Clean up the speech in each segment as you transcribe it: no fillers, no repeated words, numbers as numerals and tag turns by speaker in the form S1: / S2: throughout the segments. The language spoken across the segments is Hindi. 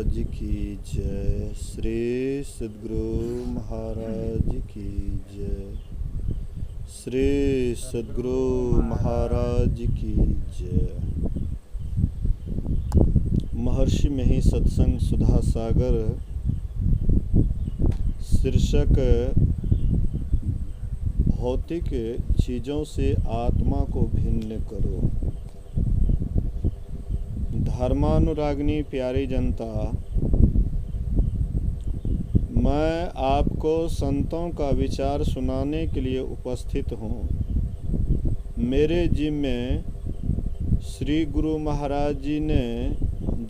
S1: महाराज की जय। श्री सद्गुरु महाराज की जय। श्री सद्गुरु महाराज की जय। महर्षि मही सत्संग सुधा सागर शीर्षक भौतिक चीज़ों से आत्मा को भिन्न करो। धर्मानुरागिनी प्यारी जनता, मैं आपको संतों का विचार सुनाने के लिए उपस्थित हूँ। मेरे जिम्मे श्री गुरु महाराज जी ने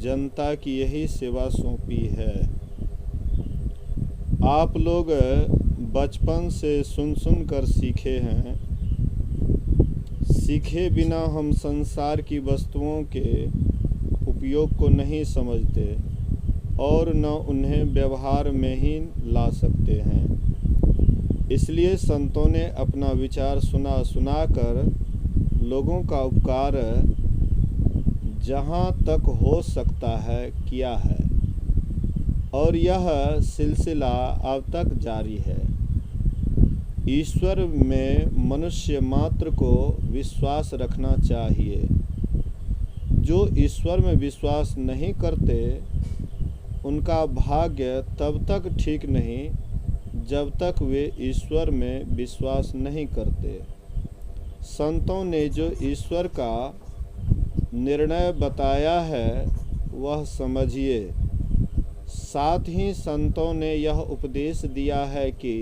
S1: जनता की यही सेवा सौंपी है। आप लोग बचपन से सुन कर सीखे हैं। सीखे बिना हम संसार की वस्तुओं के उपयोग को नहीं समझते और न उन्हें व्यवहार में ही ला सकते हैं। इसलिए संतों ने अपना विचार सुनाकर लोगों का उपकार जहाँ तक हो सकता है किया है और यह सिलसिला अब तक जारी है। ईश्वर में मनुष्य मात्र को विश्वास रखना चाहिए। जो ईश्वर में विश्वास नहीं करते उनका भाग्य तब तक ठीक नहीं जब तक वे ईश्वर में विश्वास नहीं करते। संतों ने जो ईश्वर का निर्णय बताया है वह समझिए। साथ ही संतों ने यह उपदेश दिया है कि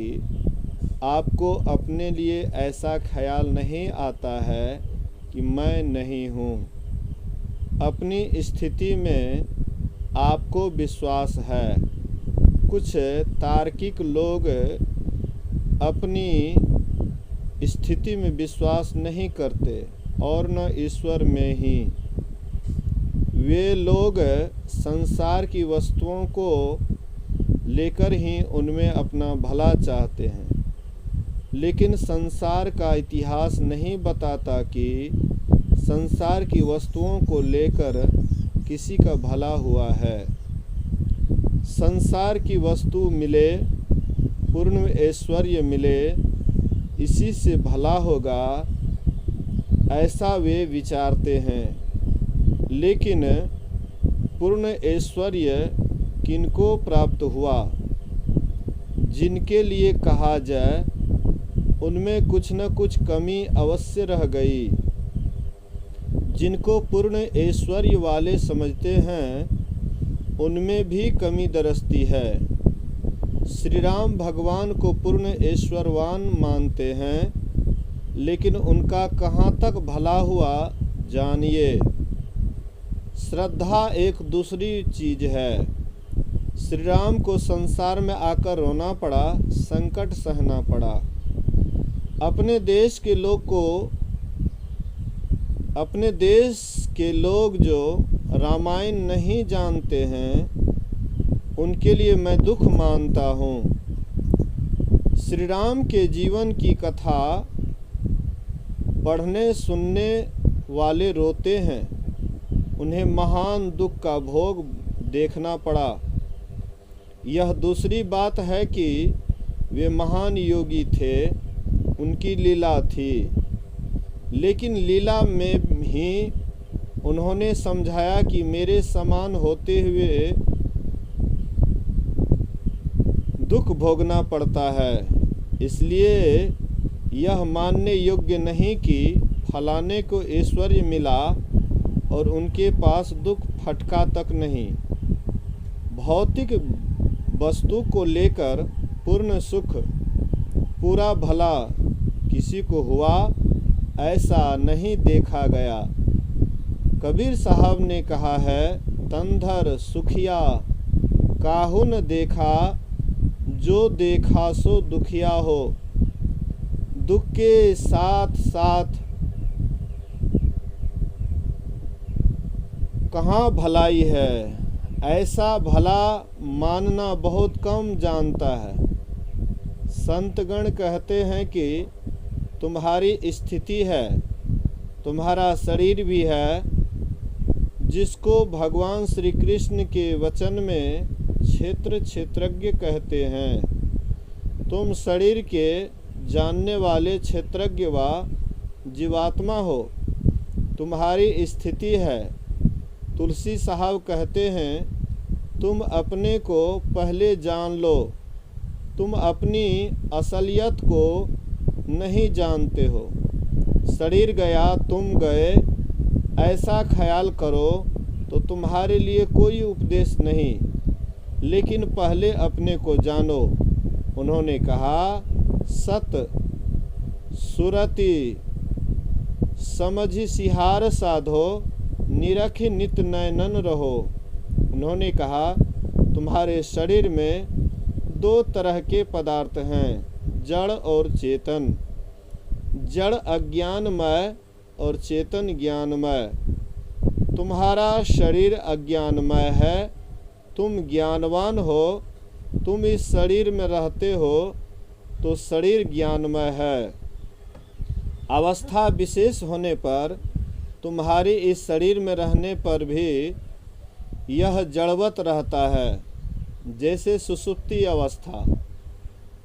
S1: आपको अपने लिए ऐसा ख्याल नहीं आता है कि मैं नहीं हूँ। अपनी स्थिति में आपको विश्वास है। कुछ तार्किक लोग अपनी स्थिति में विश्वास नहीं करते और न ईश्वर में ही। वे लोग संसार की वस्तुओं को लेकर ही उनमें अपना भला चाहते हैं, लेकिन संसार का इतिहास नहीं बताता कि संसार की वस्तुओं को लेकर किसी का भला हुआ है। संसार की वस्तु मिले, पूर्ण ऐश्वर्य मिले, इसी से भला होगा, ऐसा वे विचारते हैं। लेकिन पूर्ण ऐश्वर्य किनको प्राप्त हुआ? जिनके लिए कहा जाए उनमें कुछ न कुछ कमी अवश्य रह गई। जिनको पूर्ण ऐश्वर्य वाले समझते हैं उनमें भी कमी दरसती है। श्री राम भगवान को पूर्ण ऐश्वर्यवान मानते हैं, लेकिन उनका कहाँ तक भला हुआ जानिए। श्रद्धा एक दूसरी चीज़ है। श्री राम को संसार में आकर रोना पड़ा, संकट सहना पड़ा। अपने देश के लोग जो रामायण नहीं जानते हैं उनके लिए मैं दुख मानता हूँ। श्री राम के जीवन की कथा पढ़ने सुनने वाले रोते हैं। उन्हें महान दुख का भोग देखना पड़ा। यह दूसरी बात है कि वे महान योगी थे, उनकी लीला थी, लेकिन लीला में ही उन्होंने समझाया कि मेरे समान होते हुए दुख भोगना पड़ता है। इसलिए यह मानने योग्य नहीं कि फलाने को ऐश्वर्य मिला और उनके पास दुख फटका तक नहीं। भौतिक वस्तु को लेकर पूर्ण सुख, पूरा भला किसी को हुआ ऐसा नहीं देखा गया। कबीर साहब ने कहा है, तंधर सुखिया काहू न देखा, जो देखा सो दुखिया हो। दुख के साथ साथ कहाँ भलाई है, ऐसा भला मानना बहुत कम जानता है। संतगण कहते हैं कि तुम्हारी स्थिति है, तुम्हारा शरीर भी है, जिसको भगवान श्री कृष्ण के वचन में क्षेत्रज्ञ कहते हैं। तुम शरीर के जानने वाले क्षेत्रज्ञ व जीवात्मा हो। तुम्हारी स्थिति है। तुलसी साहब कहते हैं, तुम अपने को पहले जान लो। तुम अपनी असलियत को नहीं जानते हो। शरीर गया तुम गए, ऐसा ख्याल करो तो तुम्हारे लिए कोई उपदेश नहीं, लेकिन पहले अपने को जानो। उन्होंने कहा, सत सुरति समझि सिहार साधो, निरखि नित नयनन रहो। उन्होंने कहा, तुम्हारे शरीर में दो तरह के पदार्थ हैं, जड़ और चेतन। जड़ अज्ञानमय और चेतन ज्ञानमय। तुम्हारा शरीर अज्ञानमय है, तुम ज्ञानवान हो। तुम इस शरीर में रहते हो तो शरीर ज्ञानमय है। अवस्था विशेष होने पर तुम्हारी इस शरीर में रहने पर भी यह जड़वत रहता है, जैसे सुषुप्ति अवस्था।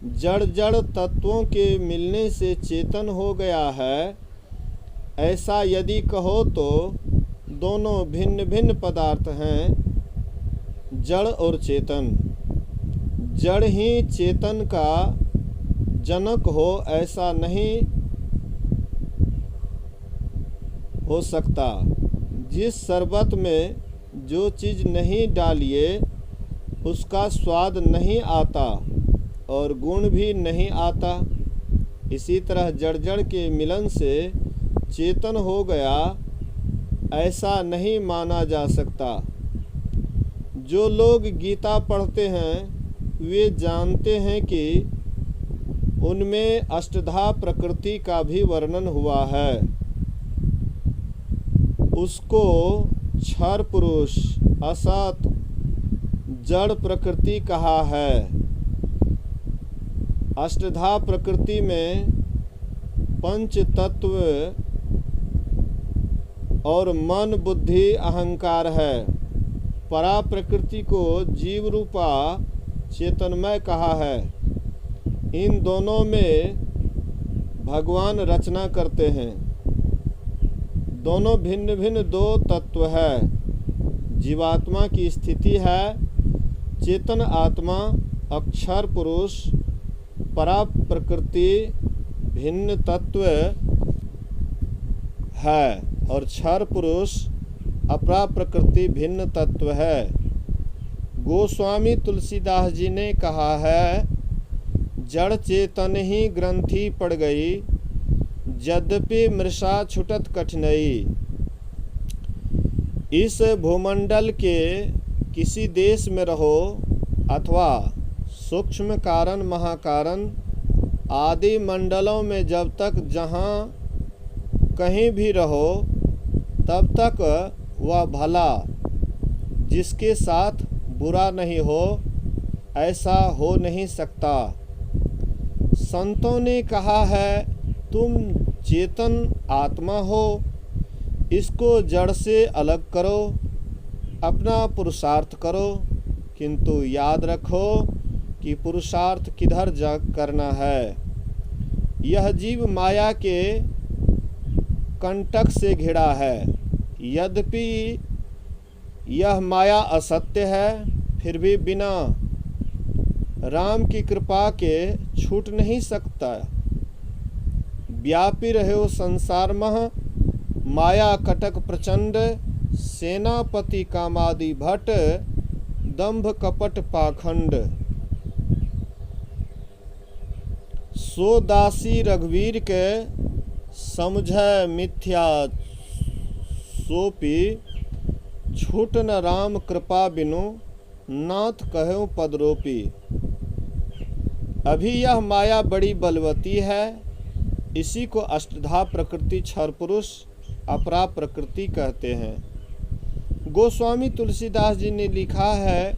S1: जड़ तत्वों के मिलने से चेतन हो गया है, ऐसा यदि कहो तो दोनों भिन्न भिन्न पदार्थ हैं, जड़ और चेतन। जड़ ही चेतन का जनक हो, ऐसा नहीं हो सकता। जिस शरबत में जो चीज़ नहीं डालिए उसका स्वाद नहीं आता और गुण भी नहीं आता। इसी तरह जड़ के मिलन से चेतन हो गया, ऐसा नहीं माना जा सकता। जो लोग गीता पढ़ते हैं वे जानते हैं कि उनमें अष्टधा प्रकृति का भी वर्णन हुआ है। उसको क्षर पुरुष, असत, जड़ प्रकृति कहा है। अष्टधा प्रकृति में पंच तत्व और मन बुद्धि अहंकार है। परा प्रकृति को जीव रूपा चेतनमय कहा है। इन दोनों में भगवान रचना करते हैं। दोनों भिन्न भिन्न दो तत्व है। जीवात्मा की स्थिति है, चेतन आत्मा अक्षर पुरुष, परा प्रकृति भिन्न तत्व है और क्षर पुरुष अपरा प्रकृति भिन्न तत्व है। गोस्वामी तुलसीदास जी ने कहा है, जड़ चेतन ही ग्रंथि पड़ गई, यद्यपि मृषा छुटत कठिनाई। इस भूमंडल के किसी देश में रहो अथवा सूक्ष्म कारण महाकारण आदि मंडलों में, जब तक जहाँ कहीं भी रहो तब तक वह भला, जिसके साथ बुरा नहीं हो, ऐसा हो नहीं सकता। संतों ने कहा है, तुम चेतन आत्मा हो, इसको जड़ से अलग करो, अपना पुरुषार्थ करो, किंतु याद रखो कि पुरुषार्थ किधर जा करना है। यह जीव माया के कंटक से घिरा है। यद्यपि यह माया असत्य है, फिर भी बिना राम की कृपा के छूट नहीं सकता। व्यापी रहे हो संसार मह, माया कटक प्रचंड, सेनापति कामादि भट्ट, दंभ कपट पाखंड। सो दासी रघुवीर के समझै मिथ्या, सोपी छूट न राम कृपा बिनु, नाथ कहो पदरोपी। अभी यह माया बड़ी बलवती है, इसी को अष्टधा प्रकृति क्षर पुरुष अपरा प्रकृति कहते हैं। गोस्वामी तुलसीदास जी ने लिखा है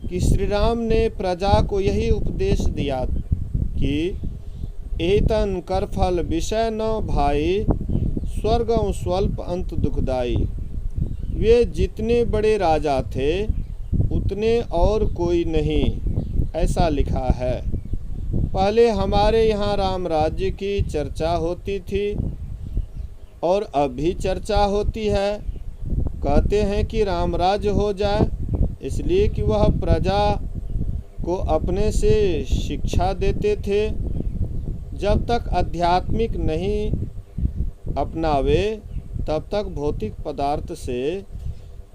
S1: कि श्री राम ने प्रजा को यही उपदेश दिया कि एतन कर फल विषय न भाई, स्वर्गं स्वल्प अंत दुखदाई। वे जितने बड़े राजा थे उतने और कोई नहीं, ऐसा लिखा है। पहले हमारे यहाँ राम राज्य की चर्चा होती थी और अब भी चर्चा होती है। कहते हैं कि राम राज्य हो जाए, इसलिए कि वह प्रजा को अपने से शिक्षा देते थे। जब तक आध्यात्मिक नहीं अपनावे तब तक भौतिक पदार्थ से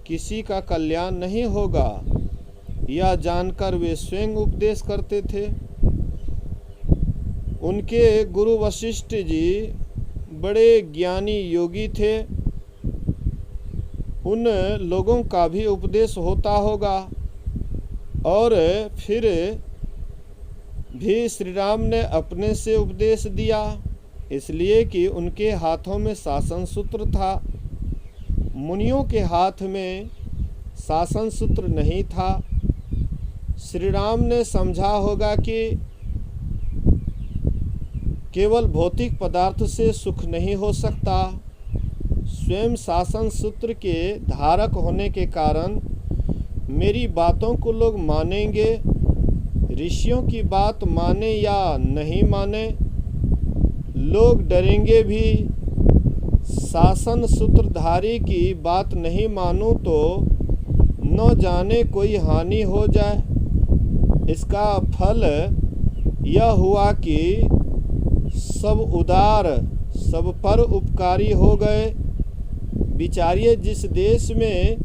S1: किसी का कल्याण नहीं होगा, यह जानकर वे स्वयं उपदेश करते थे। उनके गुरु वशिष्ठ जी बड़े ज्ञानी योगी थे, उन लोगों का भी उपदेश होता होगा। और फिर भी श्री राम ने अपने से उपदेश दिया, इसलिए कि उनके हाथों में शासन सूत्र था, मुनियों के हाथ में शासन सूत्र नहीं था। श्री राम ने समझा होगा कि केवल भौतिक पदार्थ से सुख नहीं हो सकता। स्वयं शासन सूत्र के धारक होने के कारण मेरी बातों को लोग मानेंगे। ऋषियों की बात माने या नहीं माने, लोग डरेंगे भी। शासन सूत्रधारी की बात नहीं मानूं तो न जाने कोई हानि हो जाए। इसका फल यह हुआ कि सब उदार, सब पर उपकारी हो गए। विचारिए, जिस देश में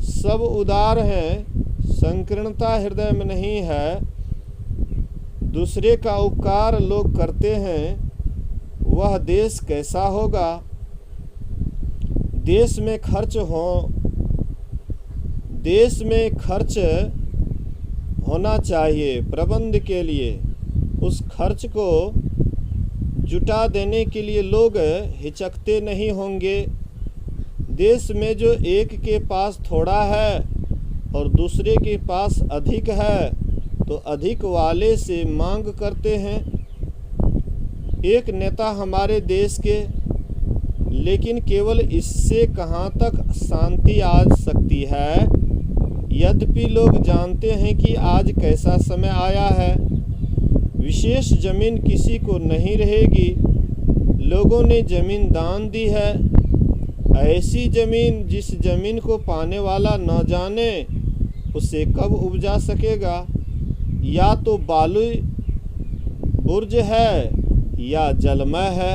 S1: सब उदार हैं, संकीर्णता हृदय में नहीं है, दूसरे का उपकार लोग करते हैं, वह देश कैसा होगा। देश में खर्च होना चाहिए प्रबंध के लिए। उस खर्च को जुटा देने के लिए लोग हिचकते नहीं होंगे। देश में जो एक के पास थोड़ा है और दूसरे के पास अधिक है, तो अधिक वाले से मांग करते हैं। एक नेता हमारे देश के, लेकिन केवल इससे कहाँ तक शांति आ सकती है। यद्यपि लोग जानते हैं कि आज कैसा समय आया है, विशेष जमीन किसी को नहीं रहेगी। लोगों ने जमीन दान दी है, ऐसी जमीन जिस जमीन को पाने वाला न जाने उसे कब उपजा सकेगा। या तो बालू बुर्ज है, या जलमय है,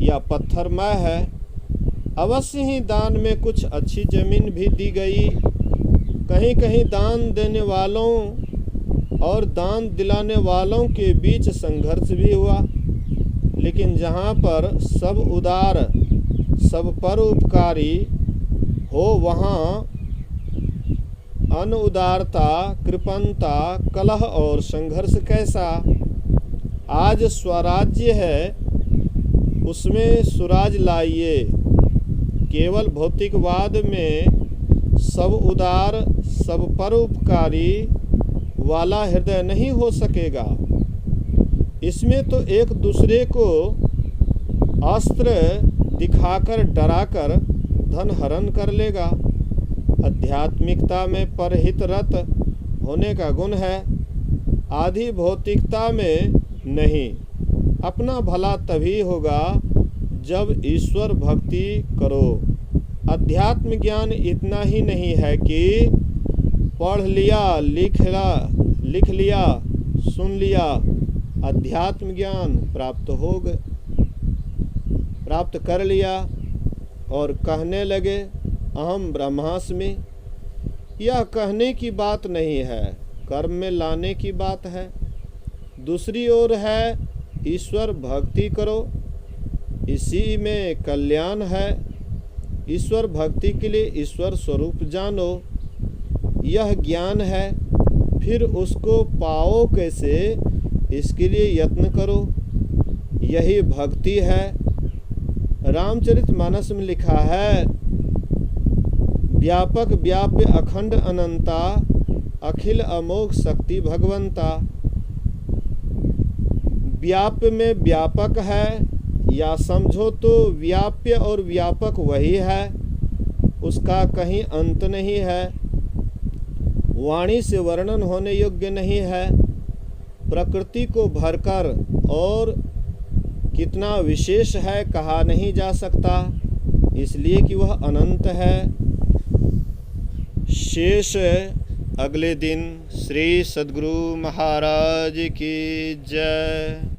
S1: या पत्थरमय है। अवश्य ही दान में कुछ अच्छी जमीन भी दी गई। कहीं कहीं दान देने वालों और दान दिलाने वालों के बीच संघर्ष भी हुआ। लेकिन जहाँ पर सब उदार, सब परोपकारी हो, वहाँ अनुदारता, कृपणता, कलह और संघर्ष कैसा। आज स्वराज्य है, उसमें सुराज लाइए। केवल भौतिकवाद में सब उदार, सब परोपकारी वाला हृदय नहीं हो सकेगा। इसमें तो एक दूसरे को अस्त्र दिखाकर, डराकर धन हरण कर लेगा। आध्यात्मिकता में परहित रत होने का गुण है, आधी भौतिकता में नहीं। अपना भला तभी होगा जब ईश्वर भक्ति करो। अध्यात्म ज्ञान इतना ही नहीं है कि पढ़ लिया, लिख लिया, सुन लिया। अध्यात्म ज्ञान प्राप्त कर लिया और कहने लगे अहम ब्रह्मास्मि। यह कहने की बात नहीं है, कर्म में लाने की बात है। दूसरी ओर है ईश्वर भक्ति करो, इसी में कल्याण है। ईश्वर भक्ति के लिए ईश्वर स्वरूप जानो, यह ज्ञान है। फिर उसको पाओ कैसे, इसके लिए यत्न करो, यही भक्ति है। रामचरितमानस में लिखा है, व्यापक व्याप्य अखंड अनंता, अखिल अमोघ शक्ति भगवंता। व्याप्य में व्यापक है, या समझो तो व्याप्य और व्यापक वही है। उसका कहीं अंत नहीं है, वाणी से वर्णन होने योग्य नहीं है। प्रकृति को भरकर और कितना विशेष है कहा नहीं जा सकता, इसलिए कि वह अनंत है। शेष अगले दिन। श्री सद्गुरु महाराज की जय।